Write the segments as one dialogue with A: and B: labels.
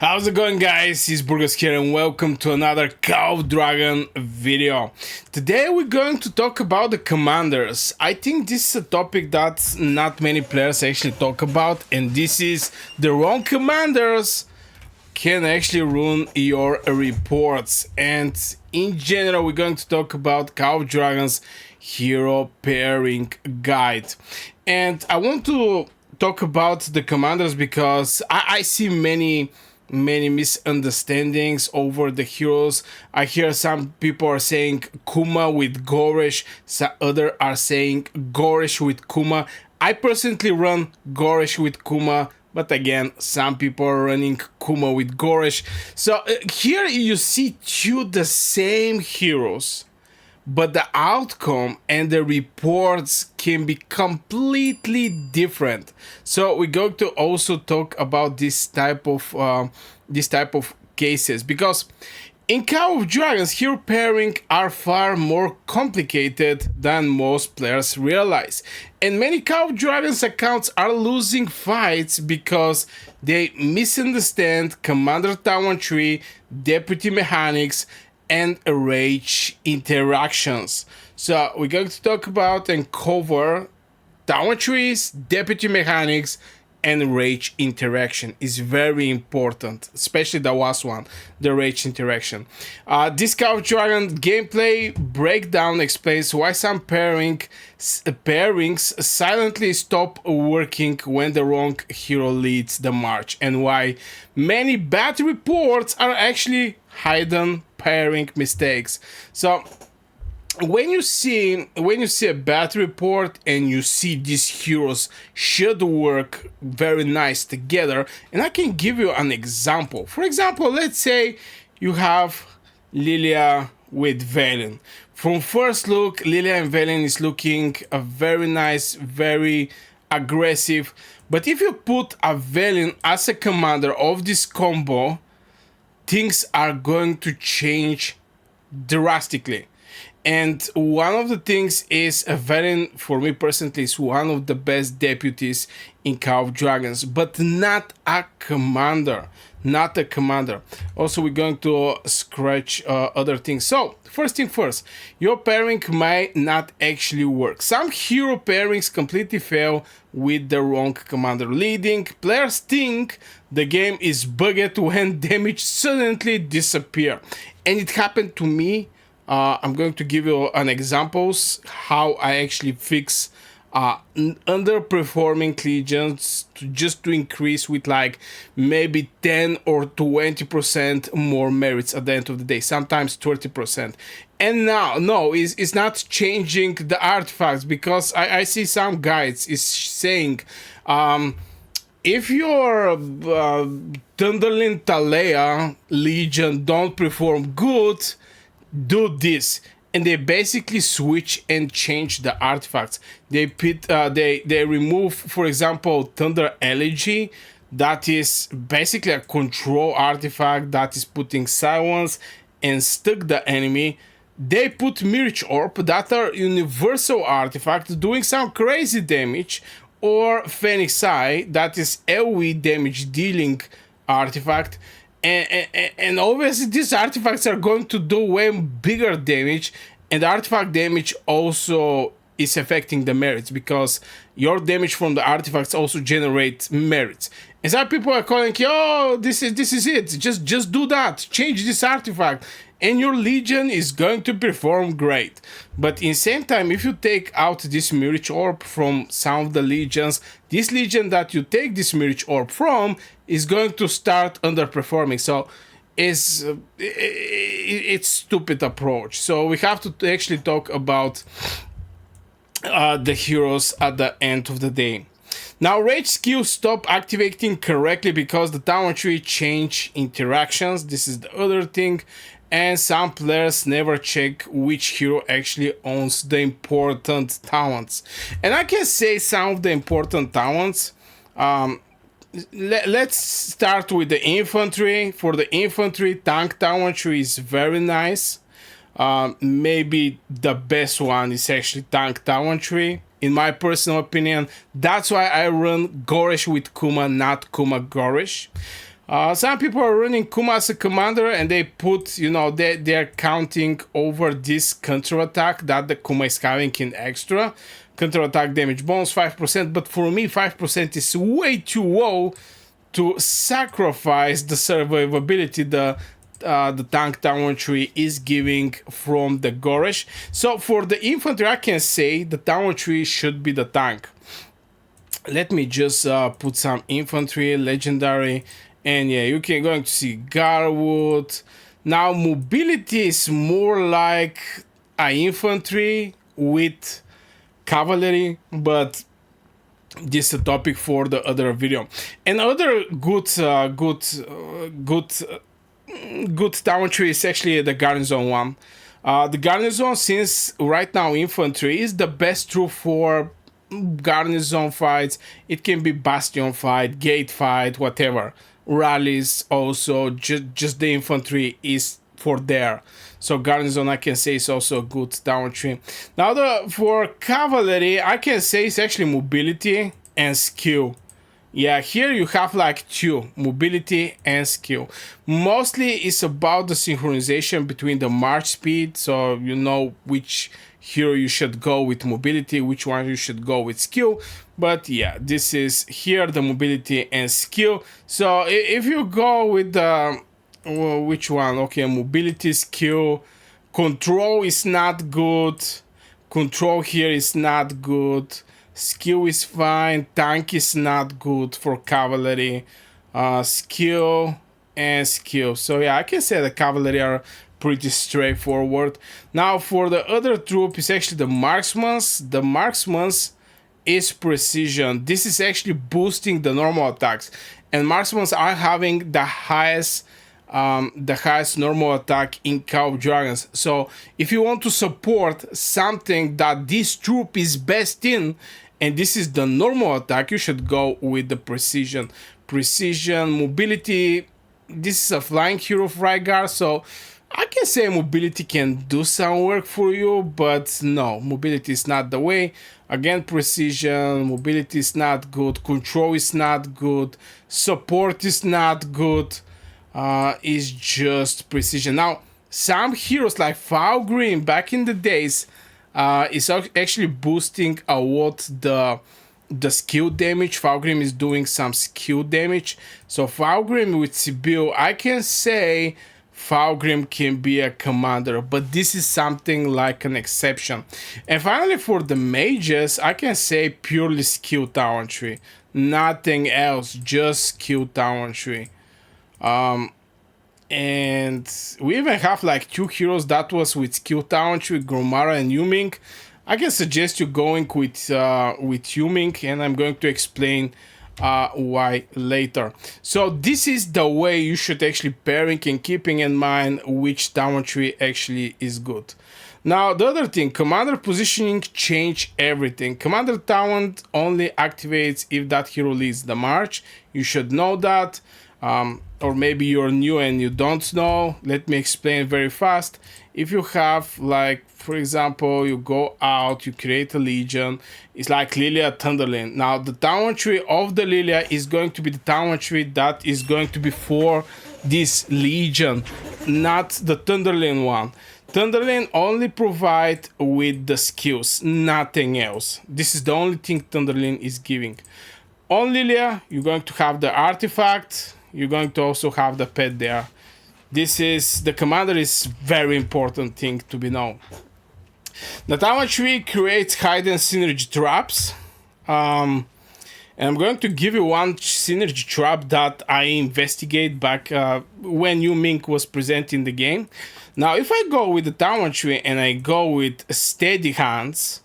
A: How's it going, guys? It's Burgas here and welcome to another Call of Dragon video. Today we're going to talk about the commanders. I think this is a topic that not many players actually talk about, and this is the wrong commanders can actually ruin your reports. And in general, we're going to talk about Call of Dragon's hero pairing guide. And I want to talk about the commanders because I see many misunderstandings over the heroes. I hear some people are saying Kuma with Goresh, some other are saying Goresh with Kuma. I personally run Goresh with Kuma, but again, some people are running Kuma with Goresh. So here you see two the same heroes, but the outcome and the reports can be completely different. So we're going to also talk about this type of cases, because in Call of Dragons, hero pairing are far more complicated than most players realize, and many Call of Dragons accounts are losing fights because they misunderstand Commander Tower Tree, Deputy Mechanics, and rage interactions. So we're going to talk about and cover Tower Trees, Deputy Mechanics, and rage interaction is very important, especially the last one, the rage interaction. This Call of Dragon gameplay breakdown explains why some pairings silently stop working when the wrong hero leads the march, and why many bad reports are actually hidden pairing mistakes. So when you see a bad report and you see these heroes should work very nice together, and I can give you an example. For example, let's say you have Lilia with Valen. From first look, Lilia and Valen is looking very nice, very aggressive. But if you put a Valen as a commander of this combo, things are going to change drastically. And one of the things is Valen, for me personally, is one of the best deputies in Call of Dragons, but not a commander. Not a commander. Also, we're going to scratch other things. So, first thing first, your pairing might not actually work. Some hero pairings completely fail with the wrong commander leading. Players think the game is bugged when damage suddenly disappears. And it happened to me. I'm going to give you an examples how I actually fix underperforming legions to increase with like maybe 10 or 20% more merits at the end of the day, sometimes 30%. And now, no, it's not changing the artifacts, because I see some guides is saying if your Thunderling Talea Legion don't perform good, do this, and they basically switch and change the artifacts. They remove, for example, Thunder Elegy, that is basically a control artifact that is putting silence and stuck the enemy. They put Mirage Orb, that are universal artifacts doing some crazy damage, or Phoenix Eye, that is AoE damage dealing artifact. And obviously these artifacts are going to do way bigger damage, and the artifact damage also is affecting the merits, because your damage from the artifacts also generates merits. And some people are calling, yo, this is it, just do that, change this artifact, and your legion is going to perform great. But in the same time, if you take out this Mirage Orb from some of the legions, this legion that you take this Mirage Orb from is going to start underperforming. So it's stupid approach. So we have to actually talk about the heroes at the end of the day. Now, rage skills stop activating correctly because the Tower Tree change interactions. This is the other thing. And some players never check which hero actually owns the important talents. And I can say some of the important talents. Let's start with the infantry. For the infantry, Tank Tower Tree is very nice. Maybe the best one is actually Tank Tower Tree, in my personal opinion. That's why I run Goresh with Kuma, not Kuma Goresh. Some people are running Kuma as a commander and they put, you know, they're counting over this counter attack that the Kuma is having in extra. Counter attack damage bonus 5%, but for me 5% is way too low to sacrifice the survivability the tank tower tree is giving from the Goresh. So for the infantry, I can say the tower tree should be the tank. Let me just put some infantry, legendary, and yeah, you can going to see Garwood. Now mobility is more like a infantry with cavalry, but this is a topic for the other video. Another good tower tree is actually the garrison one. The garrison, since right now infantry is the best troop for garrison fights. It can be bastion fight, gate fight, whatever. Rallies also, just the infantry is for there. So garrison, I can say, is also a good tower tree. Now for cavalry, I can say it's actually mobility and skill. Yeah, here you have like two, mobility and skill. Mostly it's about the synchronization between the march speed, so you know which hero you should go with mobility, which one you should go with skill. But yeah, this is here the mobility and skill. So if you go with the which one? Okay, mobility, skill, control is not good. Control here is not good. Skill is fine. Tank is not good for cavalry. Skill and skill. So yeah, I can say the cavalry are pretty straightforward. Now for the other troop is actually the marksmans. The marksmans is precision. This is actually boosting the normal attacks, and marksmans are having the highest normal attack in Cow Dragons. So if you want to support something that this troop is best in, and this is the normal attack, you should go with the precision. Precision, mobility, this is a flying hero of Rygar, so I can say mobility can do some work for you, but no, mobility is not the way. Again, precision, mobility is not good, control is not good, support is not good. Is just precision. Now, some heroes like Falgrim back in the days is actually boosting a lot the skill damage. Falgrim is doing some skill damage. So Falgrim with Sibyl, I can say Falgrim can be a commander, but this is something like an exception. And finally, for the mages, I can say purely skill tower tree. Nothing else, just skill tower tree. And we even have like two heroes that was with skill tower tree, Gromara and Yuming. I can suggest you going with Yuming, and I'm going to explain why later. So this is the way you should actually pairing and keeping in mind which tower tree actually is good. Now the other thing, commander positioning change everything. Commander talent only activates if that hero leads the march. You should know that. Or maybe you're new and you don't know. Let me explain very fast. If you have, like, for example, you go out, you create a legion, it's like Lilia Thunderlin. Now the tower tree of the Lilia is going to be the tower tree that is going to be for this legion, not the Thunderlin one. Thunderlin only provide with the skills, nothing else. This is the only thing Thunderlin is giving. On Lilia, you're going to have the artifact. You're going to also have the pet there. This is, the commander is very important thing to be known. The tower tree creates hidden synergy traps. And I'm going to give you one synergy trap that I investigate back when Yuming was present in the game. Now, if I go with the tower tree and I go with steady hands,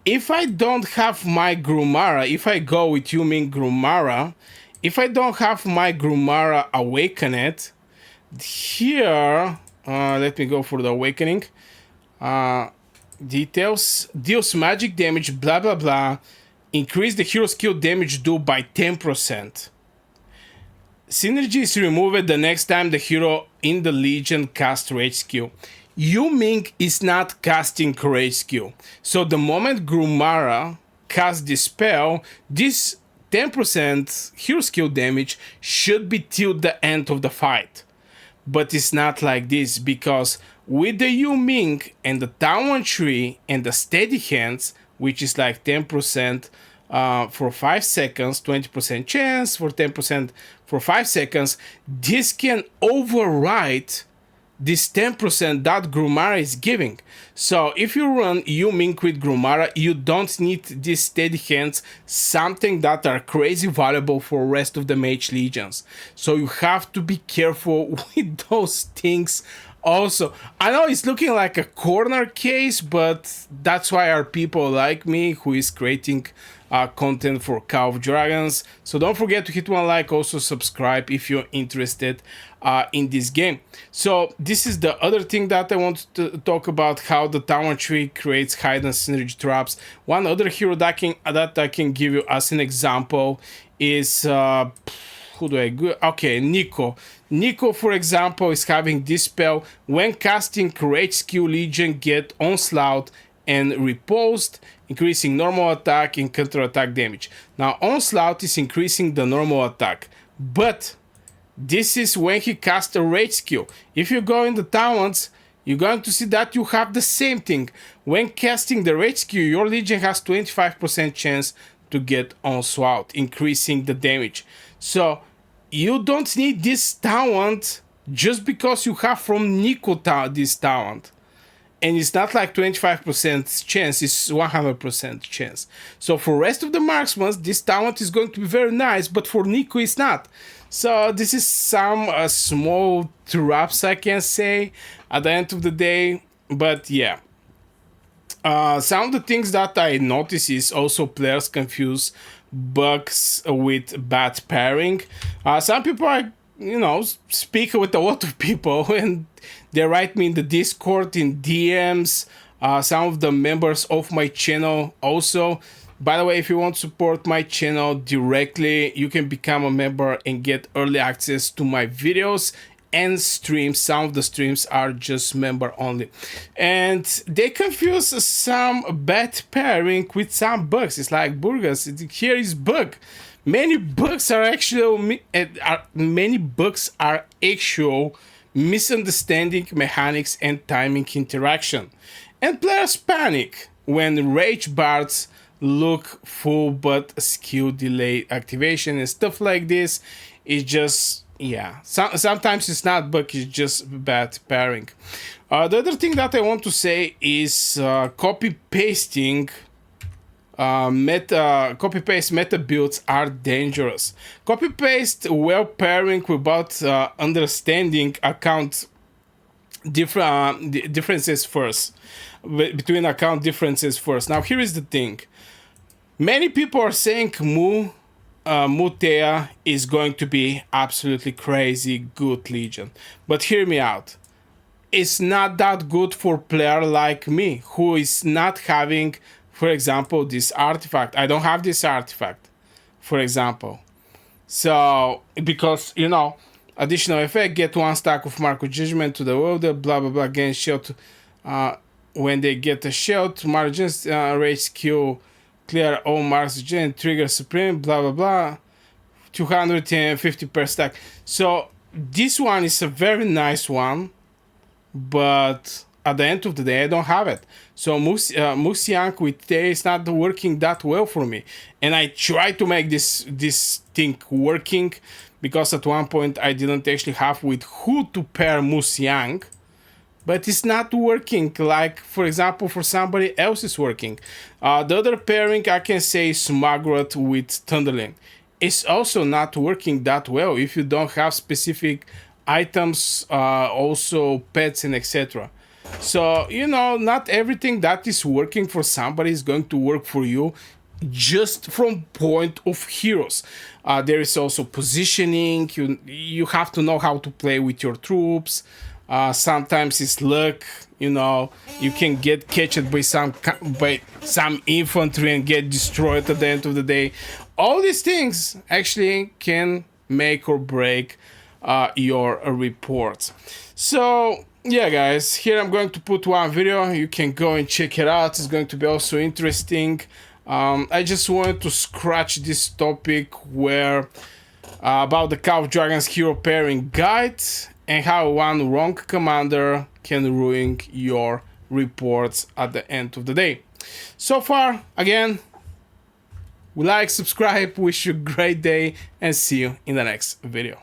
A: if I don't have my Gromara, if I go with Yuming Gromara, if I don't have my Gromara Awakened, here, let me go for the Awakening. Details, deals magic damage, blah, blah, blah. Increase the hero skill damage due by 10%. Synergy is removed the next time the hero in the Legion casts Rage skill. Yuming is not casting Rage skill. So the moment Gromara casts this spell, this 10% hero skill damage should be till the end of the fight. But it's not like this, because with the Yu Ming and the downward tree and the steady hands, which is like 10% for 5 seconds, 20% chance for 10% for 5 seconds, this can override this 10% that Gromara is giving. So if you run Yu Ming with Gromara, you don't need these steady hands, something that are crazy valuable for rest of the mage legions. So you have to be careful with those things. Also, I know it's looking like a corner case, but that's why our people like me who is creating content for Call of Dragons. So don't forget to hit one like, also subscribe if you're interested in this game. So this is the other thing that I want to talk about, how the Tower Tree creates hidden synergy traps. One other hero that I can give you as an example is who do I go? Okay, Nico. Nico, for example, is having this spell. When casting Rage Skill Legion, get Onslaught and Riposte, increasing normal attack and counter attack damage. Now, Onslaught is increasing the normal attack, but this is when he casts a Rage Skill. If you go in the talents, you're going to see that you have the same thing. When casting the Rage Skill, your Legion has 25% chance to get Onslaught, increasing the damage. So you don't need this talent just because you have from Nico this talent. And it's not like 25% chance, it's 100% chance. So for rest of the marksmen, this talent is going to be very nice, but for Nico it's not. So this is some small traps, I can say, at the end of the day. But yeah. Some of the things that I notice is also players confuse bugs with bad pairing. Some people are, speak with a lot of people and they write me in the Discord, in DMs, some of the members of my channel also. By the way, if you want to support my channel directly, you can become a member and get early access to my videos and streams. Some of the streams are just member only. And they confuse some bad pairing with some bugs. It's like Burgas, here is bug. Many bugs are actual misunderstanding mechanics and timing interaction. And players panic when rage bars look full but skill delay activation and stuff like this. It's just, yeah, sometimes it's not bug, it's just bad pairing. The other thing that I want to say is copy-pasting copy-paste meta builds are dangerous. Copy-paste while pairing without understanding account differences first, between account differences first. Now here is the thing. Many people are saying Mutea is going to be absolutely crazy good Legion, but hear me out. It's not that good for player like me who is not having, for example, this artifact. I don't have this artifact, for example. So, because, additional effect, get 1 stack of Mark of Judgment to the wielder, blah, blah, blah, gain shield. When they get a shield, margins, rage skill, clear all marks, trigger supreme, blah, blah, blah. 250 per stack. So, this one is a very nice one, but at the end of the day, I don't have it. So Musiang with Tay is not working that well for me. And I try to make this thing working, because at one point I didn't actually have with who to pair Musiang. But it's not working like, for example, for somebody else is working. The other pairing I can say is Magrat with Thunderling. It's also not working that well if you don't have specific items, also pets and etc. So, not everything that is working for somebody is going to work for you just from point of heroes. There is also positioning. You have to know how to play with your troops. Sometimes it's luck. You can get catched by some infantry and get destroyed at the end of the day. All these things actually can make or break your reports. So yeah, guys, here I'm going to put one video. You can go and check it out. It's going to be also interesting. I just wanted to scratch this topic where about the Call of Dragons hero pairing guide and how one wrong commander can ruin your reports at the end of the day. So far, again, we like, subscribe, wish you a great day, and see you in the next video.